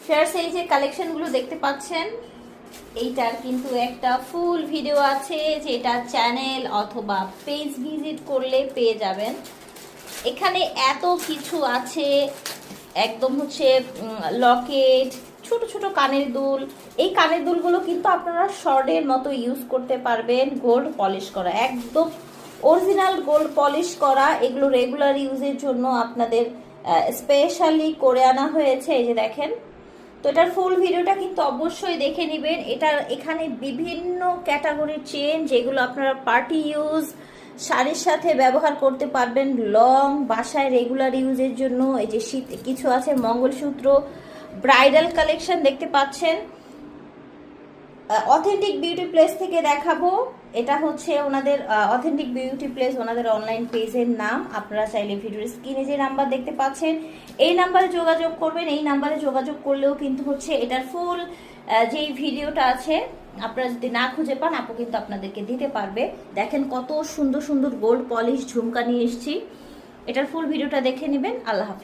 Fairs এই যে কালেকশনগুলো দেখতে পাচ্ছেন, এইটার কিন্তু একটা ফুল ভিডিও আছে, যেটা চ্যানেল অথবা পেজ ভিজিট করলে পেয়ে যাবেন। এখানে এত কিছু আছে, একদম হচ্ছে লকেট, ছোট ছোট কানের দুল। এই কানের দুলগুলো কিন্তু আপনারা শর্টের মতো ইউজ করতে পারবেন, গোল্ড পলিশ করা, একদম অরিজিনাল গোল্ড পলিশ করা। এগুলো রেগুলার ইউজের জন্য আপনাদের স্পেশালি করে আনা হয়েছে। এই যে দেখেন, তো এটার ফুল ভিডিওটা কিন্তু অবশ্যই দেখে নেবেন। এটার এখানে বিভিন্ন ক্যাটাগরির চেন, যেগুলো আপনারা পার্টি ইউজ, শাড়ির সাথে ব্যবহার করতে পারবেন, লং বাসায় রেগুলার ইউজের জন্য। এই যে শীত কিছু আছে, মঙ্গলসূত্র, ব্রাইডাল কালেকশন দেখতে পাচ্ছেন। অথেন্টিক বিউটি প্লেস থেকে দেখাবো। এটা হচ্ছে ওনাদের অথেন্টিক বিউটি প্লেস, ওনাদের অনলাইন পেজের নাম। আপনারা চাইলে ভিডিওর স্ক্রিনে যে নাম্বার দেখতে পাচ্ছেন, এই নাম্বারে যোগাযোগ করবেন। এই নাম্বারে যোগাযোগ করলেও কিন্তু হচ্ছে এটার ফুল যেই ভিডিওটা আছে, আপনারা যদি না খুঁজে পান, আপু কিন্তু আপনাদেরকে দিতে পারবে। দেখেন কত সুন্দর সুন্দর গোল্ড পলিশ ঝুমকা নিয়ে এসেছি। এটার ফুল ভিডিওটা দেখে নেবেন। আল্লাহ হাফেজ।